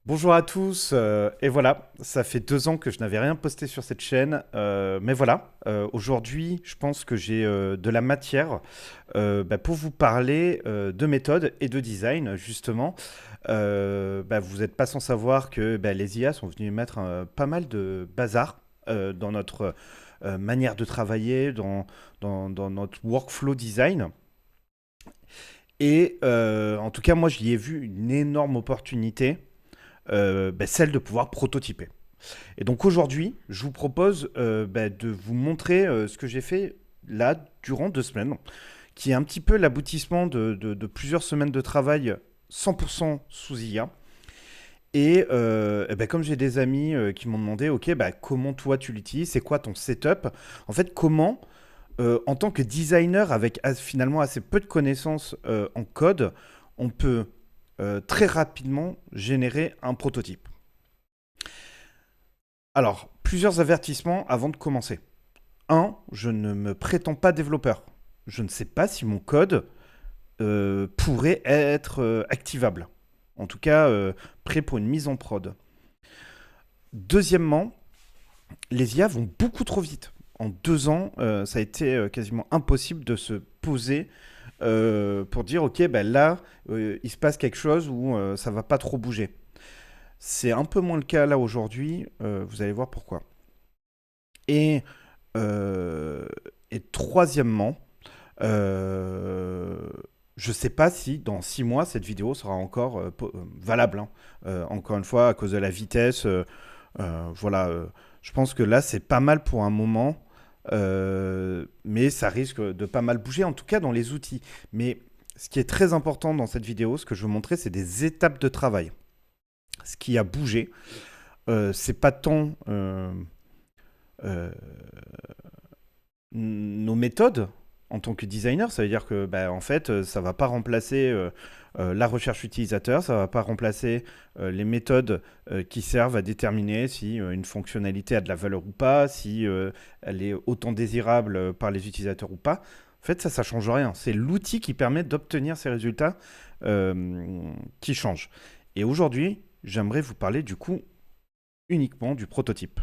Bonjour à tous, et voilà, ça fait 2 ans que je n'avais rien posté sur cette chaîne, mais voilà, aujourd'hui, je pense que j'ai de la matière pour vous parler de méthode et de design, justement. Vous n'êtes pas sans savoir que les IA sont venus mettre pas mal de bazar dans notre manière de travailler, dans notre workflow design. Et en tout cas, moi, j'y ai vu une énorme opportunité, celle de pouvoir prototyper. Et donc aujourd'hui, je vous propose de vous montrer ce que j'ai fait là durant 2 semaines, qui est un petit peu l'aboutissement de plusieurs semaines de travail 100% sous IA. Comme j'ai des amis qui m'ont demandé, ok, comment toi tu l'utilises, c'est quoi ton setup. En fait, comment, en tant que designer avec finalement assez peu de connaissances en code, on peut très rapidement générer un prototype. Alors, plusieurs avertissements avant de commencer. Un, je ne me prétends pas développeur. Je ne sais pas si mon code pourrait être activable. En tout cas, prêt pour une mise en prod. Deuxièmement, les IA vont beaucoup trop vite. En 2 ans, ça a été quasiment impossible de se poser pour dire, ok, là, il se passe quelque chose où ça va pas trop bouger. C'est un peu moins le cas là aujourd'hui. Vous allez voir pourquoi. Et, euh, et troisièmement, je ne sais pas si dans 6 mois cette vidéo sera encore valable, hein. Encore une fois, à cause de la vitesse, voilà. Je pense que là c'est pas mal pour un moment, mais ça risque de pas mal bouger, en tout cas dans les outils. Mais ce qui est très important dans cette vidéo, ce que je veux montrer, c'est des étapes de travail. Ce qui a bougé, c'est pas tant euh, nos méthodes en tant que designer. Ça veut dire que, en fait, ça va pas remplacer la recherche utilisateur, ça va pas remplacer les méthodes qui servent à déterminer si une fonctionnalité a de la valeur ou pas, si elle est autant désirable par les utilisateurs ou pas. En fait, ça change rien. C'est l'outil qui permet d'obtenir ces résultats qui change. Et aujourd'hui, j'aimerais vous parler du coup uniquement du prototype.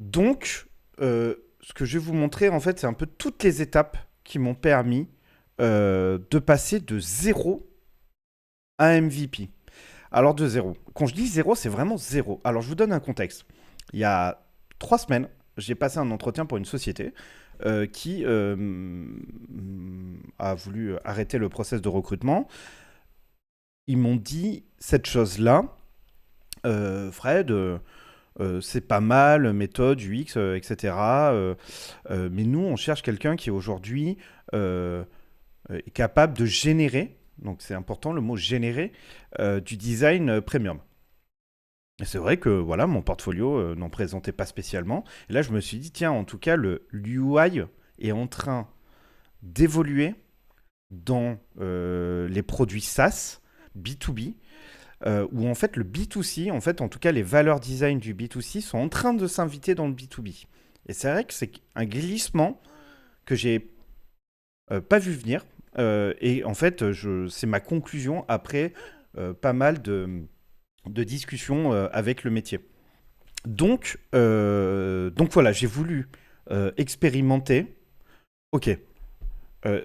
Donc, ce que je vais vous montrer, en fait, c'est un peu toutes les étapes qui m'ont permis de passer de zéro à MVP. Alors, de zéro. Quand je dis zéro, c'est vraiment zéro. Alors, je vous donne un contexte. Il y a 3 semaines, j'ai passé un entretien pour une société qui a voulu arrêter le process de recrutement. Ils m'ont dit cette chose-là, Fred. C'est pas mal, méthode, UX, etc. Mais nous, on cherche quelqu'un qui aujourd'hui euh, est capable de générer, donc c'est important le mot générer, du design premium. Et c'est vrai que voilà, mon portfolio n'en présentait pas spécialement. Et là, je me suis dit, tiens, en tout cas, le l'UI est en train d'évoluer dans les produits SaaS, B2B, où en fait le B2C, en fait en tout cas les valeurs design du B2C sont en train de s'inviter dans le B2B. Et c'est vrai que c'est un glissement que j'ai pas vu venir. Et en fait, c'est ma conclusion après pas mal de discussions avec le métier. Donc voilà, j'ai voulu expérimenter. Ok,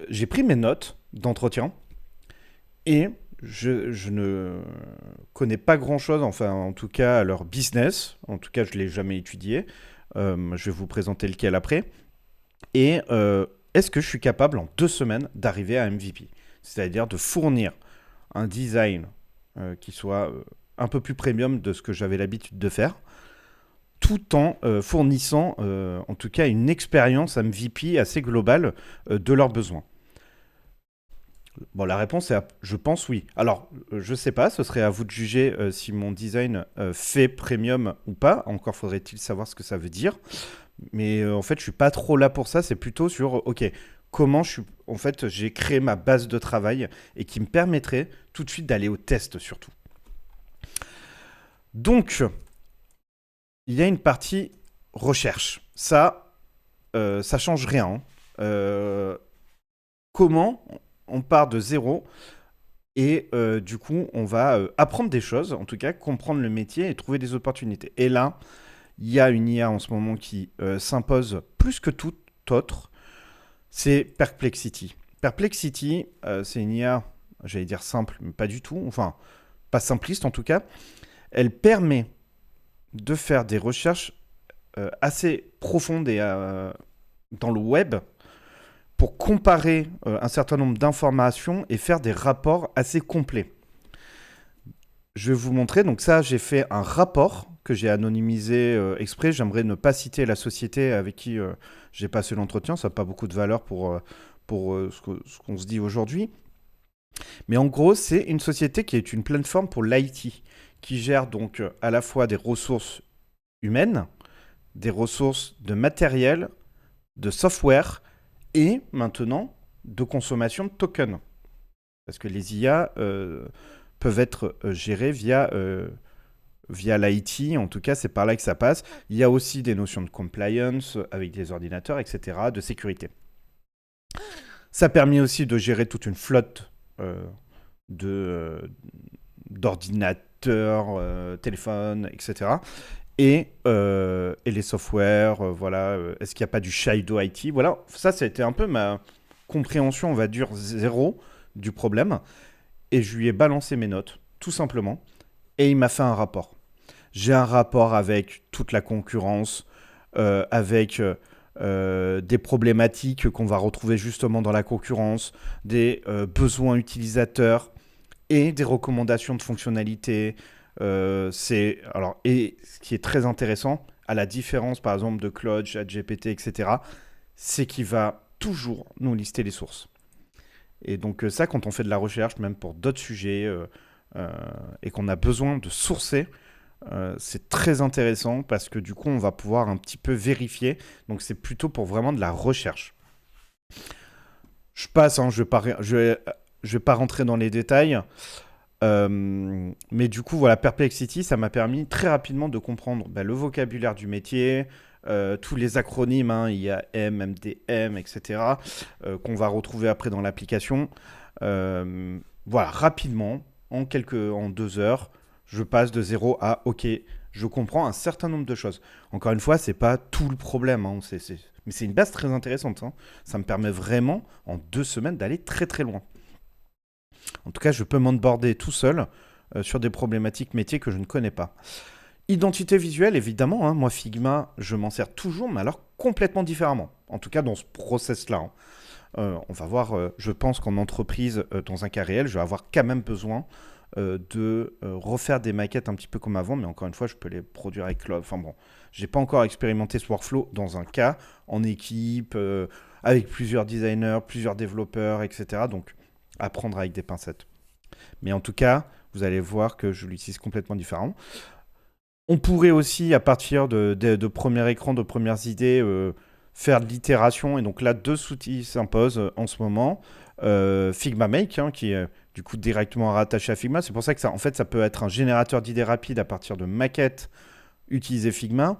j'ai pris mes notes d'entretien et je ne connais pas grand-chose, enfin en tout cas à leur business, en tout cas je ne l'ai jamais étudié. Je vais vous présenter lequel après. Et est-ce que je suis capable en 2 semaines d'arriver à MVP? C'est-à-dire de fournir un design qui soit un peu plus premium de ce que j'avais l'habitude de faire, tout en fournissant en tout cas une expérience MVP assez globale de leurs besoins. Bon, la réponse est, je pense, oui. Alors, je sais pas, ce serait à vous de juger si mon design fait premium ou pas. Encore faudrait-il savoir ce que ça veut dire. Mais en fait, je suis pas trop là pour ça. C'est plutôt sur, ok, comment en fait, j'ai créé ma base de travail et qui me permettrait tout de suite d'aller au test surtout. Donc, il y a une partie recherche. Ça change rien, hein. Comment on part de zéro Et du coup, on va apprendre des choses, en tout cas, comprendre le métier et trouver des opportunités. Et là, il y a une IA en ce moment qui s'impose plus que tout autre, c'est Perplexity. Perplexity, c'est une IA, j'allais dire simple, mais pas du tout, enfin, pas simpliste en tout cas. Elle permet de faire des recherches assez profondes dans le web pour comparer un certain nombre d'informations et faire des rapports assez complets. Je vais vous montrer. Donc ça, j'ai fait un rapport que j'ai anonymisé exprès. J'aimerais ne pas citer la société avec qui j'ai passé l'entretien. Ça n'a pas beaucoup de valeur pour ce qu'on se dit aujourd'hui. Mais en gros, c'est une société qui est une plateforme pour l'IT, qui gère donc à la fois des ressources humaines, des ressources de matériel, de software et maintenant de consommation de tokens. Parce que les IA peuvent être gérées via l'IT, en tout cas c'est par là que ça passe. Il y a aussi des notions de compliance avec des ordinateurs, etc., de sécurité. Ça permet aussi de gérer toute une flotte euh, de, d'ordinateurs, téléphones, etc. Et les softwares, voilà. Est-ce qu'il n'y a pas du Shido IT? Voilà, ça, c'était un peu ma compréhension, on va dire, zéro du problème. Et je lui ai balancé mes notes, tout simplement. Et il m'a fait un rapport. J'ai un rapport avec toute la concurrence, avec des problématiques qu'on va retrouver justement dans la concurrence, des besoins utilisateurs et des recommandations de fonctionnalités. Et ce qui est très intéressant, à la différence par exemple de Claude, ChatGPT, etc., c'est qu'il va toujours nous lister les sources. Et donc ça, quand on fait de la recherche, même pour d'autres sujets, euh, et qu'on a besoin de sourcer, c'est très intéressant parce que du coup, on va pouvoir un petit peu vérifier. Donc c'est plutôt pour vraiment de la recherche. Je passe, hein, je vais pas rentrer dans les détails. Mais du coup, voilà, Perplexity, ça m'a permis très rapidement de comprendre le vocabulaire du métier, tous les acronymes, hein, IAM, MDM, etc., qu'on va retrouver après dans l'application. Voilà, rapidement, en 2 heures, je passe de zéro à OK, je comprends un certain nombre de choses. Encore une fois, c'est pas tout le problème, hein, mais c'est une base très intéressante, hein. Ça me permet vraiment, en 2 semaines, d'aller très très loin. En tout cas, je peux m'onboarder tout seul sur des problématiques métiers que je ne connais pas. Identité visuelle, évidemment, hein, moi Figma, je m'en sers toujours, mais alors complètement différemment. En tout cas, dans ce process-là, hein. On va voir, je pense qu'en entreprise, dans un cas réel, je vais avoir quand même besoin de refaire des maquettes un petit peu comme avant, mais encore une fois, je peux les produire avec Cloud. Enfin bon, j'ai pas encore expérimenté ce workflow dans un cas, en équipe, avec plusieurs designers, plusieurs développeurs, etc. Donc, apprendre avec des pincettes. Mais en tout cas, vous allez voir que je l'utilise complètement différent. On pourrait aussi, à partir de premiers écrans, de premières idées, faire de l'itération. Et donc là, deux outils s'imposent en ce moment. Figma Make, hein, qui est du coup directement rattaché à Figma. C'est pour ça que ça, en fait, ça peut être un générateur d'idées rapides à partir de maquettes utiliser Figma.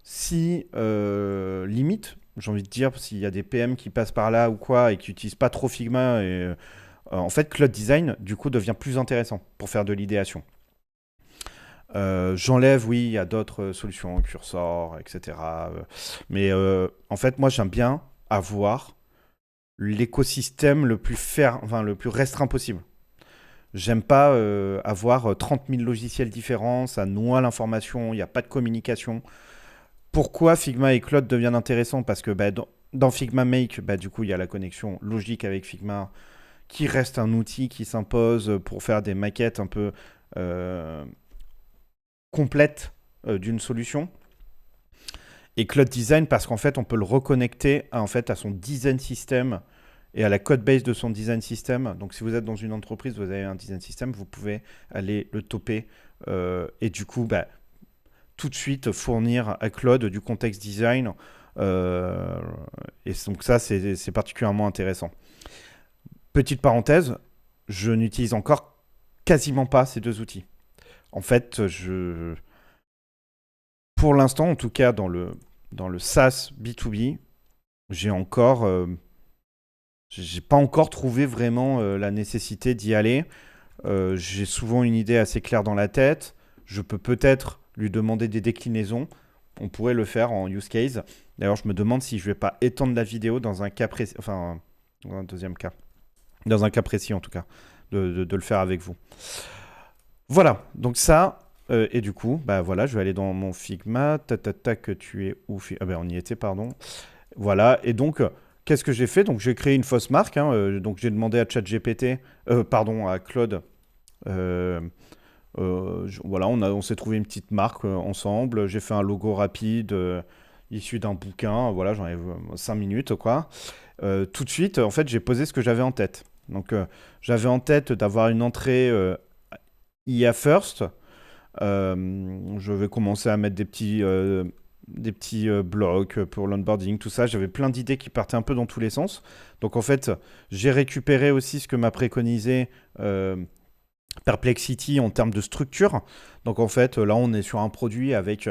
Si, limite, j'ai envie de dire, s'il y a des PM qui passent par là ou quoi et qui n'utilisent pas trop Figma, en fait, Cloud Design, du coup, devient plus intéressant pour faire de l'idéation. J'enlève, oui, il y a d'autres solutions, Cursor, etc. Mais en fait, moi, j'aime bien avoir l'écosystème enfin, le plus restreint possible. J'aime pas avoir 30 000 logiciels différents, ça noie l'information, il n'y a pas de communication. Pourquoi Figma et Cloud deviennent intéressants? Parce que dans Figma Make, du coup, il y a la connexion logique avec Figma, qui reste un outil qui s'impose pour faire des maquettes un peu euh, complètes d'une solution. Et Cloud Design, parce qu'en fait, on peut le reconnecter à son design system et à la code base de son design system. Donc, si vous êtes dans une entreprise, vous avez un design system, vous pouvez aller le toper et du coup, tout de suite fournir à Claude du contexte design. Euh, et donc ça, c'est particulièrement intéressant. Petite parenthèse, je n'utilise encore quasiment pas ces deux outils. En fait, pour l'instant, en tout cas dans le SaaS B2B, j'ai encore, J'ai pas encore trouvé vraiment la nécessité d'y aller. J'ai souvent une idée assez claire dans la tête. Je peux peut-être lui demander des déclinaisons. On pourrait le faire en use case. D'ailleurs, je me demande si je vais pas étendre la vidéo dans un cas précis, enfin, dans un deuxième cas. Dans un cas précis, en tout cas, de le faire avec vous. Voilà, donc ça, et du coup, bah voilà, je vais aller dans mon Figma. Tac, tu es où? Ah ben, on y était, pardon. Voilà, et donc, qu'est-ce que j'ai fait? Donc, j'ai créé une fausse marque, hein, donc j'ai demandé à ChatGPT, pardon, à Claude. euh, voilà, on s'est trouvé une petite marque ensemble. J'ai fait un logo rapide issu d'un bouquin. Voilà, j'en ai 5 minutes, quoi. Tout de suite, en fait, j'ai posé ce que j'avais en tête. Donc, j'avais en tête d'avoir une entrée IA First. Je vais commencer à mettre des petits blocs pour l'onboarding, tout ça. J'avais plein d'idées qui partaient un peu dans tous les sens. Donc, en fait, j'ai récupéré aussi ce que m'a préconisé Perplexity en termes de structure. Donc en fait, là, on est sur un produit avec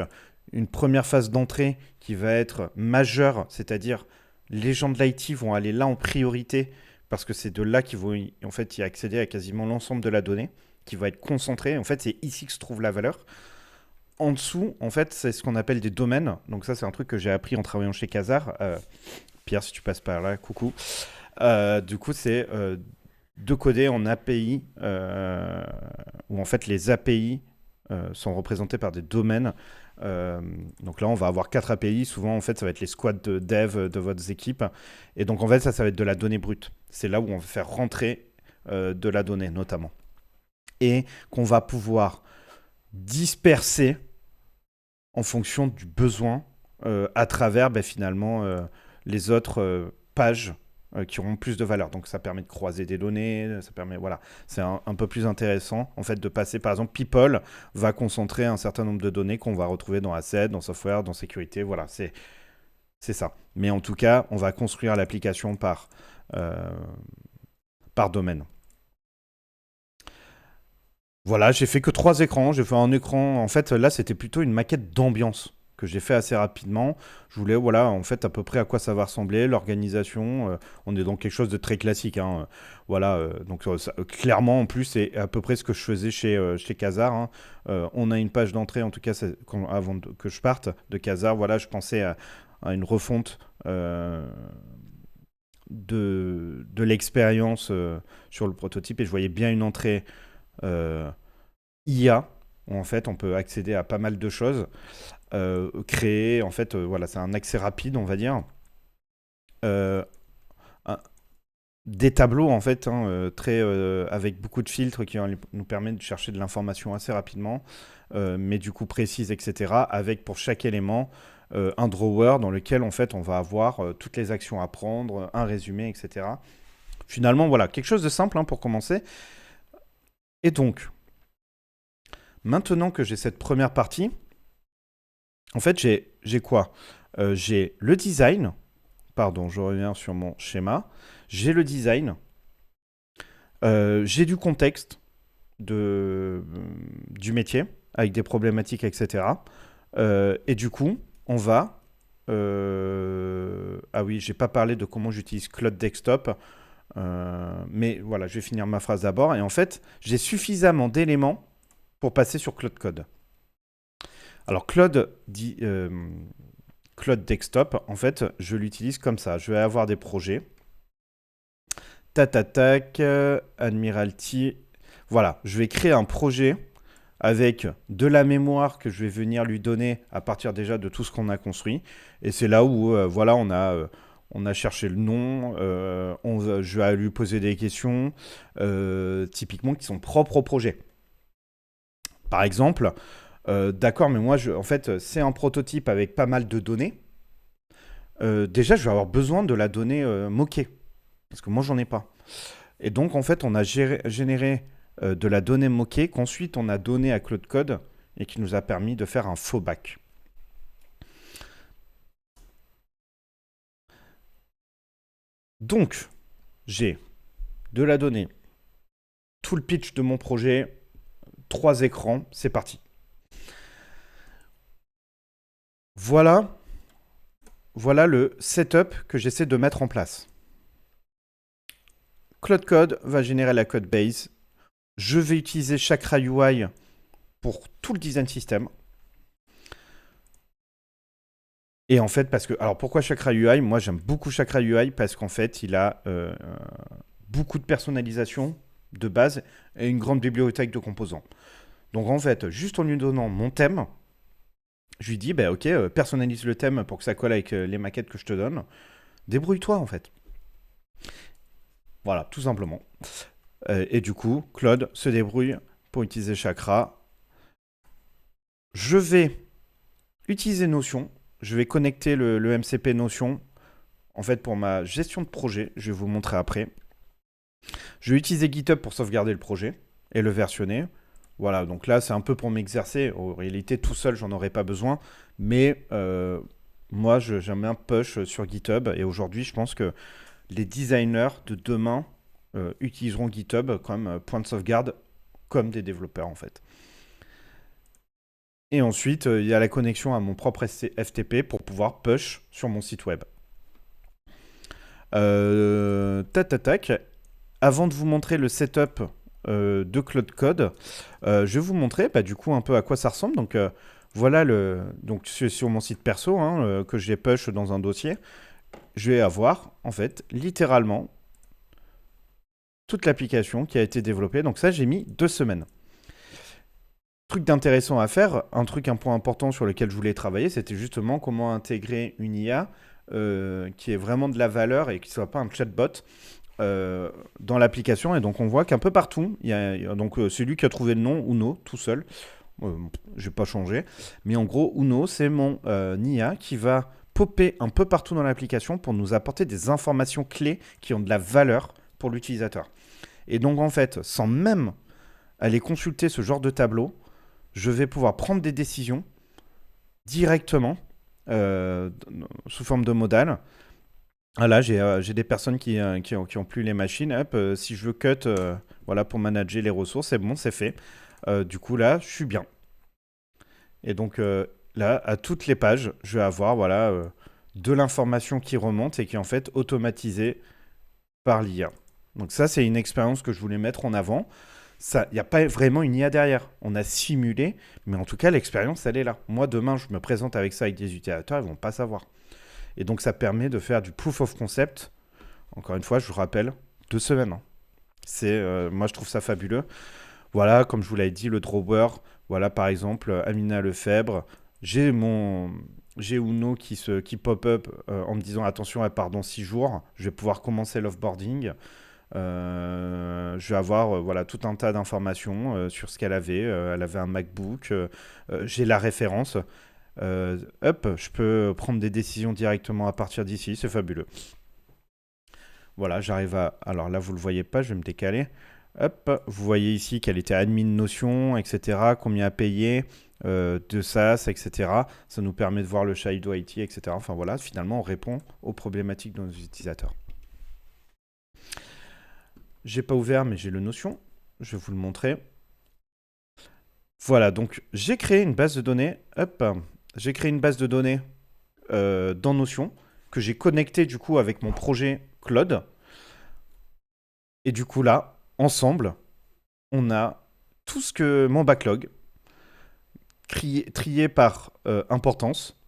une première phase d'entrée qui va être majeure, c'est-à-dire les gens de l'IT vont aller là en priorité parce que c'est de là qu'ils vont en fait y accéder à quasiment l'ensemble de la donnée qui va être concentrée. En fait, c'est ici que se trouve la valeur. En dessous, en fait, c'est ce qu'on appelle des domaines. Donc ça, c'est un truc que j'ai appris en travaillant chez Kazar. Pierre, si tu passes par là, coucou. Du coup, c'est de coder en API, où en fait les API sont représentés par des domaines. Donc là, on va avoir 4 API. Souvent, en fait, ça va être les squads de dev de votre équipe. Et donc, en fait, ça va être de la donnée brute. C'est là où on va faire rentrer de la donnée, notamment. Et qu'on va pouvoir disperser en fonction du besoin à travers finalement les autres pages qui auront plus de valeur. Donc ça permet de croiser des données, ça permet, voilà, c'est un peu plus intéressant en fait de passer, par exemple, People va concentrer un certain nombre de données qu'on va retrouver dans Asset, dans Software, dans Sécurité, voilà, c'est ça. Mais en tout cas, on va construire l'application euh, par domaine. Voilà, j'ai fait que 3 écrans. J'ai fait un écran. En fait, là, c'était plutôt une maquette d'ambiance que j'ai fait assez rapidement. Je voulais, voilà, en fait, à peu près à quoi ça va ressembler, l'organisation. On est dans quelque chose de très classique, hein. Voilà, donc clairement, en plus, c'est à peu près ce que je faisais chez Kazar, hein. On a une page d'entrée, en tout cas, avant que je parte de Kazar. Voilà, je pensais à une refonte de l'expérience sur le prototype et je voyais bien une entrée euh, IA, où en fait on peut accéder à pas mal de choses, créer, en fait, voilà, c'est un accès rapide, on va dire. Euh, un- des tableaux, en fait, hein, très, avec beaucoup de filtres qui nous permettent de chercher de l'information assez rapidement, mais du coup précise, etc. Avec pour chaque élément un drawer dans lequel en fait on va avoir toutes les actions à prendre, un résumé, etc. Finalement, voilà, quelque chose de simple, hein, pour commencer. Et donc, maintenant que j'ai cette première partie, en fait, j'ai quoi? J'ai le design. Pardon, je reviens sur mon schéma. J'ai le design. J'ai du contexte du métier avec des problématiques, etc. Et du coup, on va. Ah oui, j'ai pas parlé de comment j'utilise Cloud Desktop. Mais voilà, je vais finir ma phrase d'abord. Et en fait, j'ai suffisamment d'éléments pour passer sur Cloud Code. Alors, Cloud Desktop, en fait, je l'utilise comme ça. Je vais avoir des projets. Tatatac, Admiralty. Voilà, je vais créer un projet avec de la mémoire que je vais venir lui donner à partir déjà de tout ce qu'on a construit. Et c'est là où, voilà, on a cherché le nom, je vais lui poser des questions, typiquement qui sont propres au projet. Par exemple, d'accord, mais moi, en fait, c'est un prototype avec pas mal de données. Déjà, je vais avoir besoin de la donnée moquée, parce que moi, j'en ai pas. Et donc, en fait, on a généré de la donnée moquée qu'ensuite on a donné à Claude Code et qui nous a permis de faire un faux back. Donc, j'ai de la donnée, tout le pitch de mon projet, 3 écrans, c'est parti. Voilà, voilà le setup que j'essaie de mettre en place. Cloud Code va générer la code base. Je vais utiliser Chakra UI pour tout le design system. Et en fait, parce que. Alors pourquoi Chakra UI? Moi, j'aime beaucoup Chakra UI parce qu'en fait, il a beaucoup de personnalisation de base et une grande bibliothèque de composants. Donc en fait, juste en lui donnant mon thème, je lui dis, bah ok, personnalise le thème pour que ça colle avec les maquettes que je te donne. Débrouille-toi en fait. Voilà, tout simplement. Et du coup, Claude se débrouille pour utiliser Chakra. Je vais utiliser Notion. Je vais connecter le MCP Notion en fait pour ma gestion de projet. Je vais vous montrer après. Je vais utiliser GitHub pour sauvegarder le projet et le versionner. Voilà, donc là, c'est un peu pour m'exercer. En réalité, tout seul, j'en aurais pas besoin. Mais moi, j'aime bien push sur GitHub. Et aujourd'hui, je pense que les designers de demain utiliseront GitHub comme point de sauvegarde, comme des développeurs, en fait. Et ensuite, il y a la connexion à mon propre FTP pour pouvoir push sur mon site web. Tac, tac, tac. Avant de vous montrer le setup de Cloud Code, je vais vous montrer du coup un peu à quoi ça ressemble. Donc voilà, donc sur mon site perso que j'ai push dans un dossier, je vais avoir en fait littéralement toute l'application qui a été développée. Donc ça, j'ai mis 2 semaines. Truc d'intéressant à faire, un point important sur lequel je voulais travailler, c'était justement comment intégrer une IA qui ait vraiment de la valeur et qui ne soit pas un chatbot dans l'application. Et donc on voit qu'un peu partout, il y a donc celui qui a trouvé le nom, Uno, tout seul. Je vais pas changer. Mais en gros, Uno, c'est mon IA qui va popper un peu partout dans l'application pour nous apporter des informations clés qui ont de la valeur pour l'utilisateur. Et donc en fait, sans même aller consulter ce genre de tableau, je vais pouvoir prendre des décisions directement sous forme de modal. Ah là, j'ai des personnes qui ont plus les machines. Hop, si je veux cut voilà, pour manager les ressources, c'est bon, c'est fait. Du coup, là, je suis bien. Et donc, là, à toutes les pages, je vais avoir voilà, de l'information qui remonte et qui est en fait automatisée par l'IA. Donc ça, c'est une expérience que je voulais mettre en avant. Il n'y a pas vraiment une IA derrière. On a simulé, mais en tout cas, l'expérience, elle est là. Moi, demain, je me présente avec ça avec des utilisateurs, ils ne vont pas savoir. Et donc, ça permet de faire du proof of concept. Encore une fois, je vous rappelle, 2 semaines. Moi, je trouve ça fabuleux. Voilà, comme je vous l'avais dit, le drawer. Voilà, par exemple, Amina Lefebvre. J'ai Uno qui pop-up en me disant attention, elle part dans 6 jours. Je vais pouvoir commencer l'offboarding. Je vais avoir voilà, tout un tas d'informations sur ce qu'elle avait. Elle avait un MacBook. J'ai la référence. Hop, je peux prendre des décisions directement à partir d'ici. C'est fabuleux. Voilà, j'arrive à. Alors là, vous le voyez pas, je vais me décaler. Hop, vous voyez ici qu'elle était admin Notion, etc. Combien à payer, de SaaS, etc. Ça nous permet de voir le Shadow IT, etc. Enfin voilà, finalement, on répond aux problématiques de nos utilisateurs. J'ai pas ouvert, mais j'ai le Notion. Je vais vous le montrer. Voilà, donc j'ai créé une base de données. Hop, j'ai créé une base de données dans Notion que j'ai connectée du coup avec mon projet Claude. Et du coup là, ensemble, on a tout ce que mon backlog trié par importance.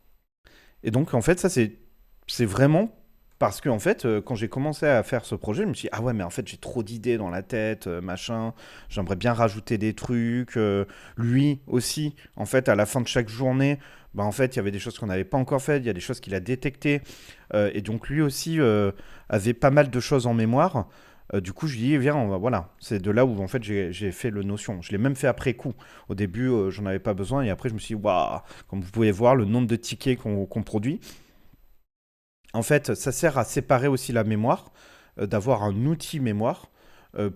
Et donc en fait, ça c'est vraiment parce que en fait, quand j'ai commencé à faire ce projet, je me suis dit ah ouais mais en fait j'ai trop d'idées dans la tête, machin. J'aimerais bien rajouter des trucs. Lui aussi, en fait, à la fin de chaque journée, bah en fait il y avait des choses qu'on n'avait pas encore faites, il y a des choses qu'il a détectées, et donc lui aussi avait pas mal de choses en mémoire. Du coup, je lui dis, viens, voilà, c'est de là où en fait j'ai fait le Notion. Je l'ai même fait après coup. Au début, j'en avais pas besoin, et après, je me suis dit, waouh, comme vous pouvez voir, le nombre de tickets qu'on produit. En fait, ça sert à séparer aussi la mémoire, d'avoir un outil mémoire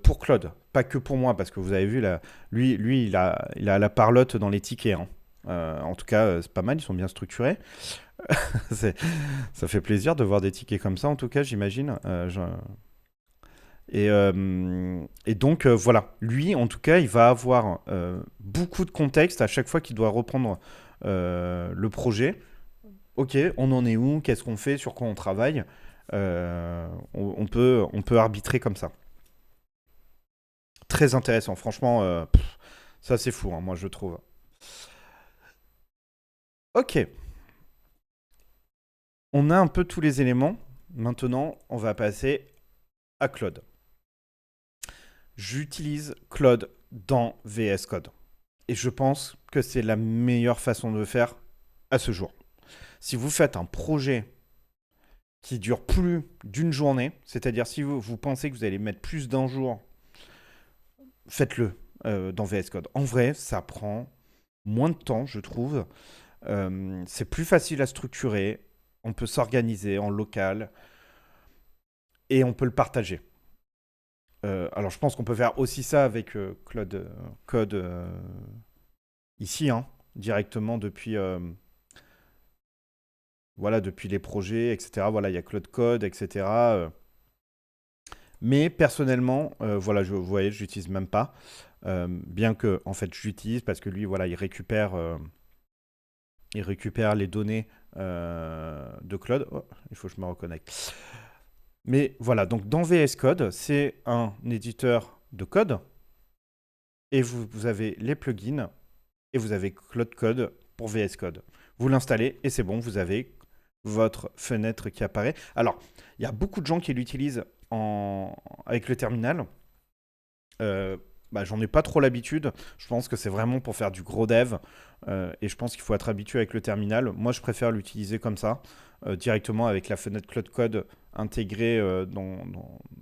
pour Claude, pas que pour moi, parce que vous avez vu, là, lui il a la parlotte dans les tickets, hein. En tout cas, c'est pas mal, ils sont bien structurés. Ça fait plaisir de voir des tickets comme ça, en tout cas, j'imagine. Et donc, voilà, lui, en tout cas, il va avoir beaucoup de contexte à chaque fois qu'il doit reprendre le projet. Ok, on en est où? Qu'est-ce qu'on fait? Sur quoi on travaille? On peut arbitrer comme ça. très intéressant. Franchement, ça c'est fou, hein, moi je trouve. Ok, on a un peu tous les éléments. Maintenant, on va passer à Claude. J'utilise Claude dans VS Code. Et je pense que c'est la meilleure façon de le faire à ce jour. Si vous faites un projet qui dure plus d'une journée, c'est-à-dire si vous pensez que vous allez mettre plus d'un jour, faites-le dans VS Code. En vrai, ça prend moins de temps, je trouve. C'est plus facile à structurer. On peut s'organiser en local et on peut le partager. Alors, je pense qu'on peut faire aussi ça avec Cloud Code ici, hein, directement depuis, voilà, depuis les projets, etc. Voilà, il y a Cloud Code, etc. Mais personnellement, voilà, vous voyez, je l'utilise même pas. Bien que, en fait, j'utilise parce que lui, voilà, il récupère les données de Claude. Oh, il faut que je me reconnecte. Mais voilà, donc dans VS Code, c'est un éditeur de code et vous avez les plugins et vous avez Cloud Code pour VS Code. Vous l'installez et c'est bon, vous avez votre fenêtre qui apparaît. Alors, il y a beaucoup de gens qui l'utilisent avec le terminal. Euh, J'en ai pas trop l'habitude. Je pense que c'est vraiment pour faire du gros dev. Et je pense qu'il faut être habitué avec le terminal. Moi, je préfère l'utiliser comme ça, directement avec la fenêtre Cloud Code intégrée dans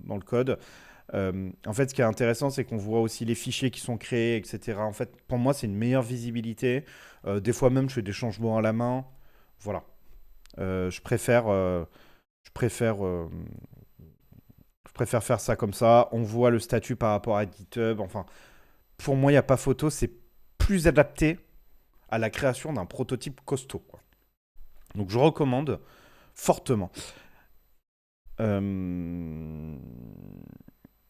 le code. En fait, ce qui est intéressant, c'est qu'on voit aussi les fichiers qui sont créés, etc. En fait, pour moi, c'est une meilleure visibilité. Des fois même, je fais des changements à la main. Voilà. Je préfère, je préfère, je préfère faire ça comme ça. On voit le statut par rapport à GitHub. Enfin, pour moi, il n'y a pas photo. C'est plus adapté à la création d'un prototype costaud, quoi. Donc, je recommande fortement. Euh,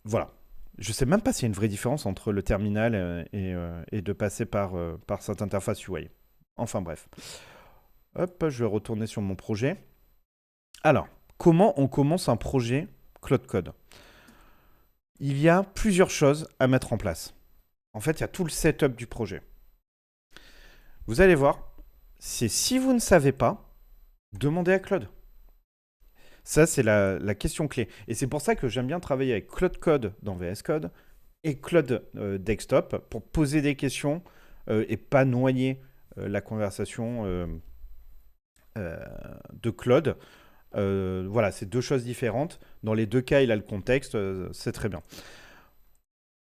Voilà. Je sais même pas s'il y a une vraie différence entre le terminal et de passer par cette interface UI. Enfin bref. Hop, je vais retourner sur mon projet. Alors, comment on commence un projet Cloud Code? Il y a plusieurs choses à mettre en place. En fait, il y a tout le setup du projet. Vous allez voir, c'est si vous ne savez pas, demandez à Claude. Ça, c'est la question clé. Et c'est pour ça que j'aime bien travailler avec Cloud Code dans VS Code et Cloud Desktop pour poser des questions et pas noyer la conversation euh, de Claude. Voilà, c'est deux choses différentes. Dans les deux cas, il a le contexte, c'est très bien.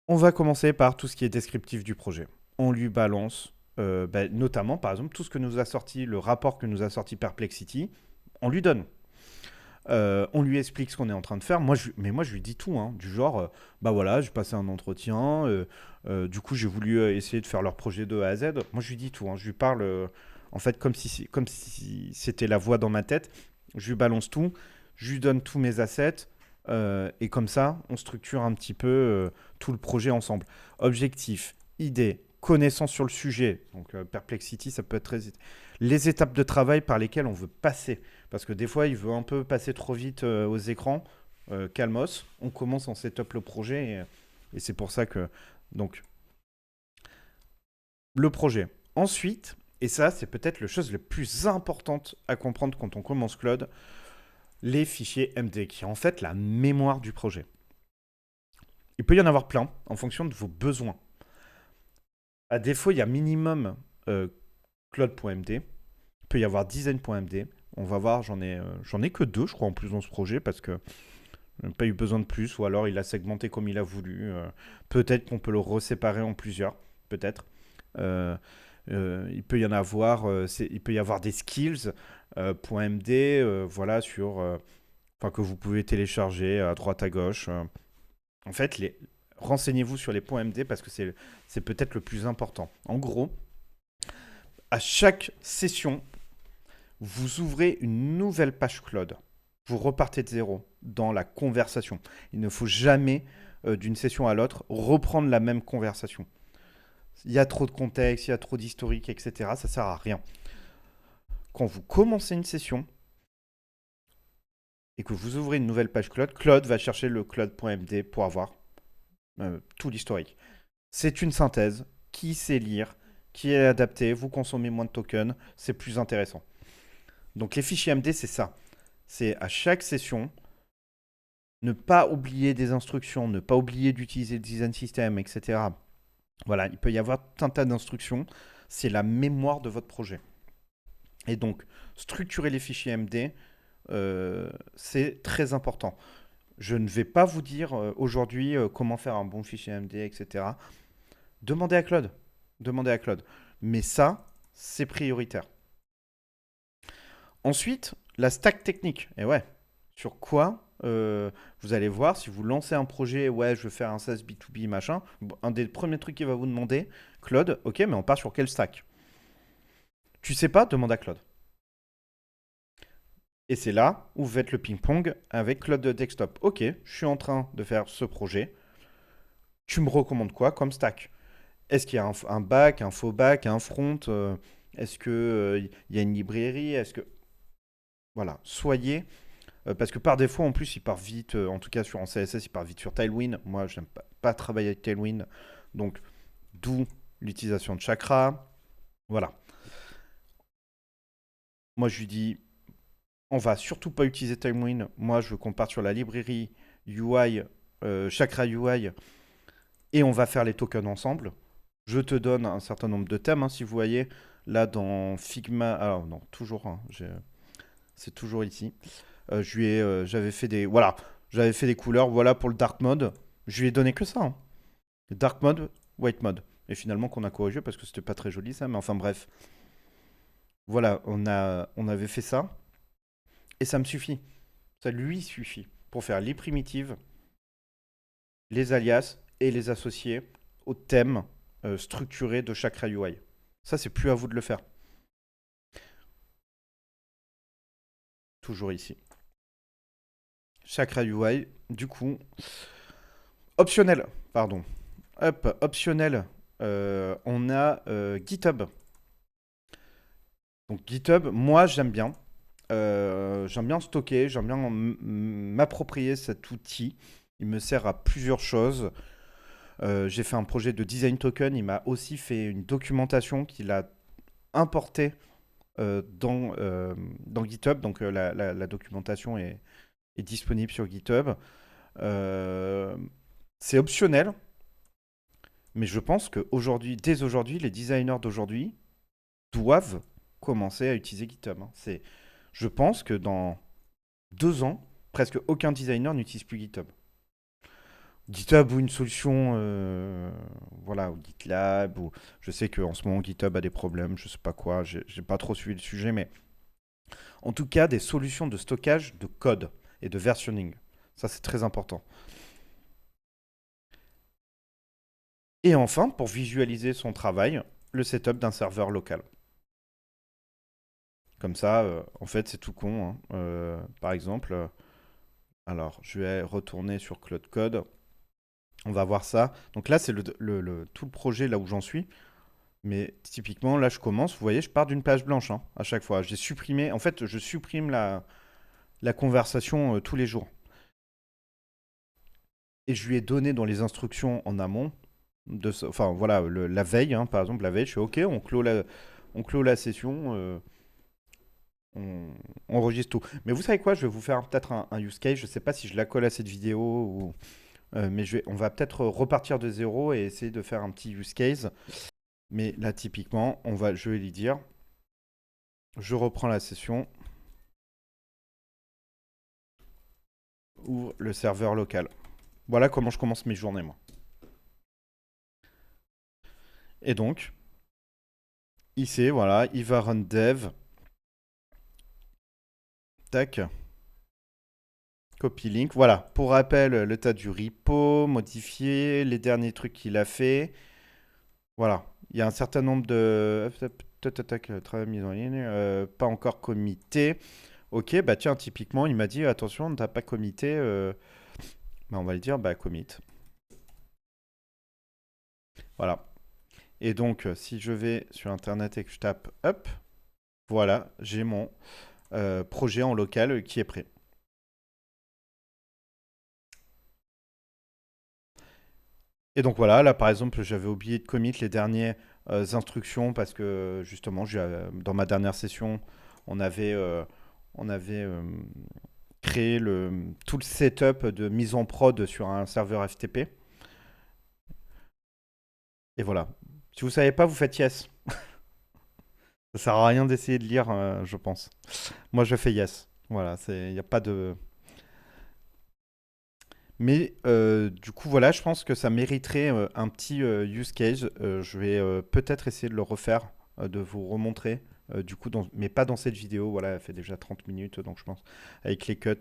On va commencer par tout ce qui est descriptif du projet. On lui balance, notamment, par exemple, tout ce que nous a sorti, le rapport que nous a sorti Perplexity, on lui donne. On lui explique ce qu'on est en train de faire. Mais moi, je lui dis tout, hein, du genre, bah voilà, j'ai passé un entretien, du coup, j'ai voulu essayer de faire leur projet de A à Z. Moi, je lui dis tout, hein, je lui parle, en fait, comme si c'était la voix dans ma tête. Je lui balance tout, je lui donne tous mes assets, et comme ça, on structure un petit peu tout le projet ensemble. Objectif, idée, connaissance sur le sujet. Donc, Perplexity, ça peut être très... Les étapes de travail par lesquelles on veut passer. Parce que des fois, il veut un peu passer trop vite aux écrans. Calmos, on commence, on setup le projet. Et c'est pour ça que... Donc, le projet. Ensuite, et ça, c'est peut-être la chose la plus importante à comprendre quand on commence Claude, les fichiers MD, qui est en fait la mémoire du projet. Il peut y en avoir plein en fonction de vos besoins. À défaut, il y a minimum Claude.md. Il peut y avoir design.md. On va voir, j'en ai que deux, je crois, en plus dans ce projet, parce que je n'ai pas eu besoin de plus, ou alors il a segmenté comme il a voulu. Peut-être qu'on peut le reséparer en plusieurs, peut-être. Euh, il peut y en avoir, il peut y avoir des skills .md, voilà, enfin, que vous pouvez télécharger à droite à gauche. En fait, renseignez-vous sur les .md parce que c'est peut-être le plus important. En gros, à chaque session, vous ouvrez une nouvelle page Claude. Vous repartez de zéro dans la conversation. Il ne faut jamais, d'une session à l'autre, reprendre la même conversation. Il y a trop de contexte, il y a trop d'historique, etc. Ça ne sert à rien. Quand vous commencez une session et que vous ouvrez une nouvelle page Claude, Claude va chercher le Claude.md pour avoir tout l'historique. C'est une synthèse qui sait lire, qui est adaptée, vous consommez moins de tokens, c'est plus intéressant. Donc les fichiers MD, c'est ça. C'est à chaque session, ne pas oublier des instructions, ne pas oublier d'utiliser le design system, etc. Voilà, il peut y avoir tout un tas d'instructions. C'est la mémoire de votre projet. Et donc, structurer les fichiers MD, c'est très important. Je ne vais pas vous dire aujourd'hui comment faire un bon fichier MD, etc. Demandez à Claude. Demandez à Claude. Mais ça, c'est prioritaire. Ensuite, la stack technique. Et ouais, sur quoi vous allez voir si vous lancez un projet, ouais, je veux faire un SaaS B2B, machin. Bon, un des premiers trucs qu'il va vous demander, Claude, ok, mais on part sur quel stack? Tu sais pas, demande à Claude. Et c'est là où vous faites le ping-pong avec Claude Desktop. Ok, je suis en train de faire ce projet. Tu me recommandes quoi comme stack? Est-ce qu'il y a un back, un faux back, un front? Est-ce que il y a une librairie? Est-ce que voilà, soyez parce que par défaut en plus il part vite. En tout cas sur en CSS il part vite sur Tailwind. Moi je n'aime pas travailler avec Tailwind, donc d'où l'utilisation de Chakra. Voilà. Moi je lui dis on va surtout pas utiliser Tailwind. Moi je veux qu'on parte sur la librairie UI, Chakra UI, et on va faire les tokens ensemble. Je te donne un certain nombre de thèmes, hein, si vous voyez. Là, dans Figma. Alors, non, toujours. Hein, c'est toujours ici. J'avais fait des. Voilà. J'avais fait des couleurs. Voilà pour le dark mode. Je lui ai donné que ça. Hein. Dark mode, white mode. Et finalement, qu'on a corrigé parce que c'était pas très joli ça. Mais enfin, bref. Voilà, on avait fait ça. Et ça me suffit. Ça lui suffit. Pour faire les primitives, les alias et les associer au thème structuré de chaque UI. Ça, c'est plus à vous de le faire. Toujours ici. Chakra UI, du coup, optionnel, pardon. Hop, optionnel, on a GitHub. Donc GitHub, moi j'aime bien stocker, j'aime bien m'approprier cet outil. Il me sert à plusieurs choses. J'ai fait un projet de design token, il m'a aussi fait une documentation qu'il a importée dans GitHub. Donc la documentation est disponible sur GitHub. Euh, c'est optionnel, mais je pense qu'aujourd'hui, dès aujourd'hui, les designers d'aujourd'hui doivent commencer à utiliser GitHub. Hein. Je pense que dans 2 ans, presque aucun designer n'utilise plus GitHub. GitHub ou une solution, voilà, ou GitLab, ou je sais qu'en ce moment GitHub a des problèmes, je sais pas quoi, j'ai pas trop suivi le sujet, mais en tout cas des solutions de stockage de code et de versionning. Ça c'est très important. Et enfin, pour visualiser son travail, le setup d'un serveur local. Comme ça, en fait, c'est tout con. Hein. Par exemple, alors, je vais retourner sur Cloud Code. On va voir ça. Donc là, c'est tout le projet là où j'en suis. Mais typiquement, là, je commence. Vous voyez, je pars d'une page blanche hein, à chaque fois. J'ai supprimé. En fait, je supprime la conversation tous les jours. Et je lui ai donné dans les instructions en amont. Enfin, voilà, la veille, hein, par exemple, la veille, je fais OK, on clôt la session. On enregistre tout. Mais vous savez quoi? Je vais vous faire peut-être un use case. Je ne sais pas si je la colle à cette vidéo mais on va peut-être repartir de zéro et essayer de faire un petit use case. Mais là, typiquement, je vais lui dire, je reprends la session, ouvre le serveur local. Voilà comment je commence mes journées, moi. Et donc, ici, voilà, il va run dev. Tac. Copy link. Voilà. Pour rappel, le tas du repo, modifier les derniers trucs qu'il a fait. Voilà. Il y a un certain nombre de. Travail mis en ligne. Pas encore commité. Ok, bah tiens, typiquement, il m'a dit attention, on ne t'a pas commité. Bah, on va le dire, bah commit. Voilà. Et donc, si je vais sur internet et que je tape up, voilà, j'ai mon projet en local qui est prêt. Et donc voilà, là par exemple, j'avais oublié de commit les dernières instructions parce que justement, dans ma dernière session, on avait, on avait créé tout le setup de mise en prod sur un serveur FTP. Et voilà. Si vous savez pas, vous faites yes. Ça sert à rien d'essayer de lire, je pense. Moi, je fais yes. Voilà, il n'y a pas de. Mais du coup, voilà, je pense que ça mériterait un petit use case. Je vais peut-être essayer de le refaire, de vous remontrer. Du coup, mais pas dans cette vidéo. Voilà, elle fait déjà 30 minutes, donc je pense avec les cuts,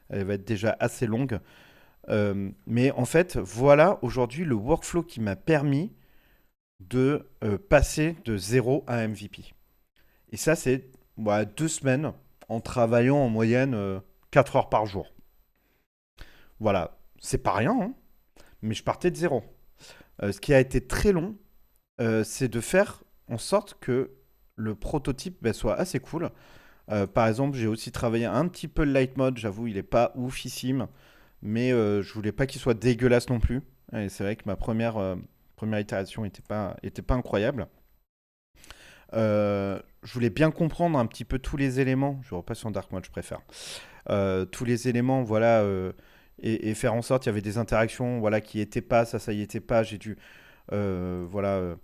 elle va être déjà assez longue. Mais en fait, voilà aujourd'hui le workflow qui m'a permis de passer de 0 à MVP. Et ça, c'est 2 semaines en travaillant en moyenne 4 heures par jour. Voilà, c'est pas rien, hein, mais je partais de 0. Ce qui a été très long, c'est de faire en sorte que le prototype soit assez cool. Par exemple, j'ai aussi travaillé un petit peu le light mode, j'avoue, il est pas oufissime, mais je voulais pas qu'il soit dégueulasse non plus. Et c'est vrai que ma première itération était pas incroyable. Je voulais bien comprendre un petit peu tous les éléments. Je repasse en dark mode, je préfère. Tous les éléments, voilà, et faire en sorte, il y avait des interactions, voilà, qui étaient pas, ça y était pas. Voilà,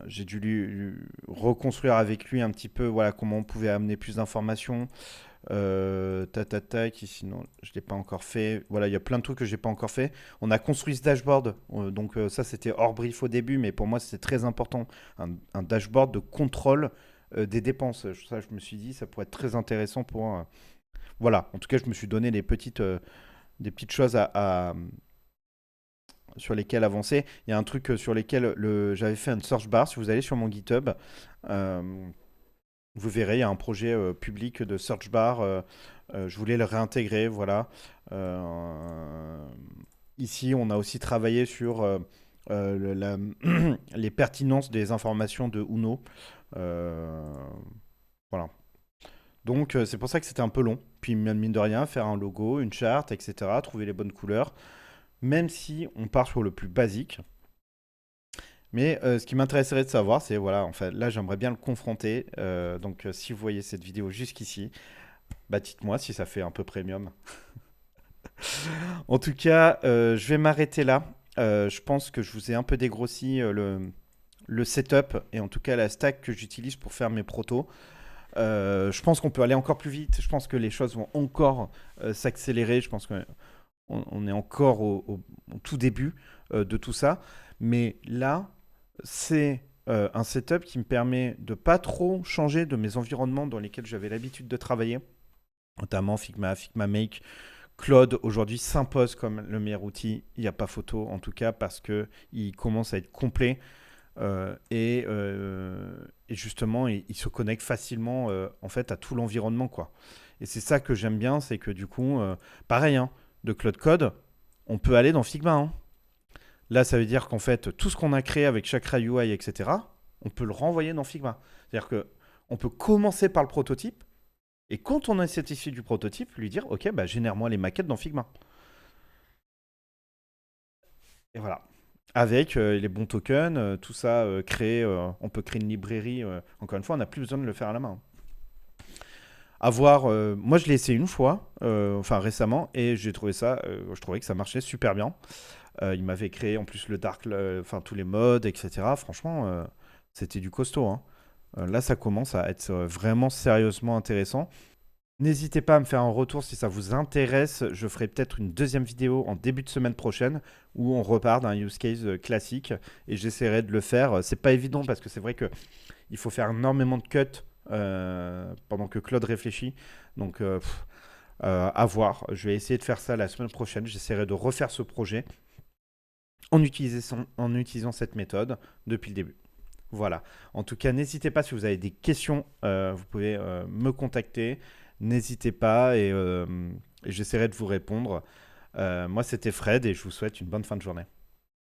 j'ai dû reconstruire avec lui un petit peu, voilà, comment on pouvait amener plus d'informations. Qui sinon je l'ai pas encore fait. Voilà, il y a plein de trucs que j'ai pas encore fait. On a construit ce dashboard, donc ça c'était hors brief au début, mais pour moi c'était très important, un dashboard de contrôle des dépenses. Ça, je me suis dit, ça pourrait être très intéressant pour. Voilà, en tout cas, je me suis donné des petites choses sur lesquelles avancer. Il y a un truc sur lesquels j'avais fait un search bar. Si vous allez sur mon GitHub, euh, vous verrez, il y a un projet public de search bar. Je voulais le réintégrer, voilà. Euh, Ici, on a aussi travaillé sur les pertinences des informations de Uno. Euh, voilà. Donc, c'est pour ça que c'était un peu long. Puis, mine de rien, faire un logo, une charte, etc., trouver les bonnes couleurs, même si on part sur le plus basique. Mais ce qui m'intéresserait de savoir, c'est, voilà, en fait, là, j'aimerais bien le confronter. Donc, si vous voyez cette vidéo jusqu'ici, bah, dites-moi si ça fait un peu premium. En tout cas, je vais m'arrêter là. Je pense que je vous ai un peu dégrossi le setup et en tout cas la stack que j'utilise pour faire mes protos. Je pense qu'on peut aller encore plus vite. Je pense que les choses vont encore s'accélérer. Je pense qu'on est encore au tout début de tout ça. Mais là, c'est un setup qui me permet de pas trop changer de mes environnements dans lesquels j'avais l'habitude de travailler, notamment Figma, Figma Make. Claude aujourd'hui s'impose comme le meilleur outil, il n'y a pas photo en tout cas parce que il commence à être complet et justement il se connecte facilement en fait à tout l'environnement quoi. Et c'est ça que j'aime bien, c'est que du coup pareil hein, de Claude Code, on peut aller dans Figma. Hein. Là ça veut dire qu'en fait tout ce qu'on a créé avec Chakra UI etc. On peut le renvoyer dans Figma. C'est-à-dire que on peut commencer par le prototype et quand on est satisfait du prototype, lui dire ok, bah, génère-moi les maquettes dans Figma. Et voilà. Avec les bons tokens, tout ça créé, on peut créer une librairie. Encore une fois, on n'a plus besoin de le faire à la main. À voir, moi je l'ai essayé une fois, enfin récemment, et je trouvais que ça marchait super bien. Il m'avait créé en plus le dark, enfin tous les modes, etc. Franchement, c'était du costaud. Hein. Là, ça commence à être vraiment sérieusement intéressant. N'hésitez pas à me faire un retour si ça vous intéresse. Je ferai peut-être une deuxième vidéo en début de semaine prochaine où on repart d'un use case classique et j'essaierai de le faire. C'est pas évident parce que c'est vrai que il faut faire énormément de cuts pendant que Claude réfléchit. Donc à voir. Je vais essayer de faire ça la semaine prochaine. J'essaierai de refaire ce projet en utilisant cette méthode depuis le début. Voilà. En tout cas, n'hésitez pas si vous avez des questions, vous pouvez me contacter. N'hésitez pas et j'essaierai de vous répondre. Moi, c'était Fred et je vous souhaite une bonne fin de journée.